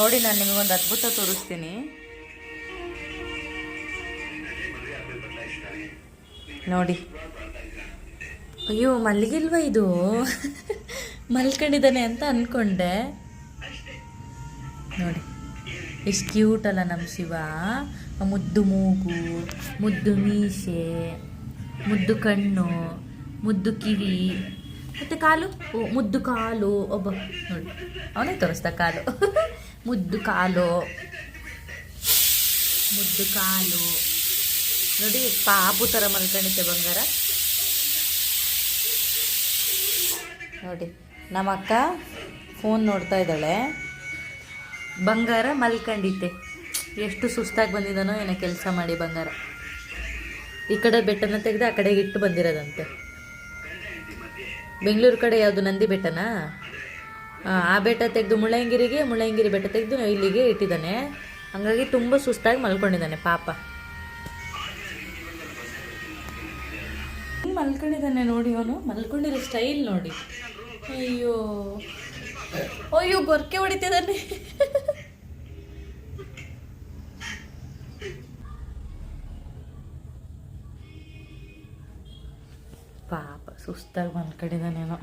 ನೋಡಿ, ನಾನು ನಿಮಗೊಂದು ಅದ್ಭುತ ತೋರಿಸ್ತೀನಿ. ನೋಡಿ. ಅಯ್ಯೋ, ಮಲಗಿಲ್ವಾ ಇದು? ಮಲ್ಕೊಂಡಿದ್ದಾನೆ ಅಂತ ಅಂದ್ಕೊಂಡೆ. ನೋಡಿ, ಎಷ್ಟು ಕ್ಯೂಟ್ ಅಲ್ಲ ನಮ್ಮ ಶಿವ. ಮುದ್ದು ಮೂಗು, ಮುದ್ದು ಮೀಸೆ, ಮುದ್ದು ಕಣ್ಣು, ಮುದ್ದು ಕಿವಿ, ಮತ್ತು ಕಾಲು. ಮುದ್ದು ಕಾಲು. ಒಬ್ಬ ನೋಡಿ, ಅವನೇ ತೋರಿಸ್ದ ಕಾಲು. ಮುದ್ದು ಕಾಲು, ಮುದ್ದು ಕಾಲು ನೋಡಿ. ಪಾಪು ಥರ ಮಲ್ಕೊಂಡಿದ್ದೆ ಬಂಗಾರ. ನೋಡಿ, ನಮ್ಮ ಅಕ್ಕ ಫೋನ್ ನೋಡ್ತಾ ಇದ್ದಾಳೆ, ಬಂಗಾರ ಮಲ್ಕೊಂಡಿದ್ದೆ. ಎಷ್ಟು ಸುಸ್ತಾಗಿ ಬಂದಿದ್ದಾನೋ ಏನೋ ಕೆಲಸ ಮಾಡಿ ಬಂಗಾರ. ಈ ಕಡೆ ಬೆಟ್ಟನ ತೆಗೆದು ಆ ಕಡೆಗೆ ಇಟ್ಟು ಬಂದಿರೋದಂತೆ. ಬೆಂಗಳೂರು ಕಡೆ ಯಾವುದು ನಂದಿ ಬೆಟ್ಟನಾ? ಆ ಬೆಟ್ಟ ತೆಗೆದು ಮುಳ್ಳಯ್ಯನಗಿರಿ ಬೆಟ್ಟ ತೆಗೆದು ಇಲ್ಲಿಗೆ ಇಟ್ಟಿದ್ದಾನೆ. ಹಂಗಾಗಿ ತುಂಬ ಸುಸ್ತಾಗಿ ಮಲ್ಕೊಂಡಿದ್ದಾನೆ ಪಾಪ. ಮಲ್ಕೊಂಡಿದ್ದಾನೆ ನೋಡಿ, ಅವನು ಮಲ್ಕೊಂಡಿರೋ ಸ್ಟೈಲ್ ನೋಡಿ. ಅಯ್ಯೋ ಅಯ್ಯೋ, ಗೊರಕೆ ಹೊಡಿತಿದ್ದಾನೆ. ಪಾಪ ಸುಸ್ತಾಗಿ ಮಲ್ಕೊಂಡಿದ್ದಾನೇನೋ.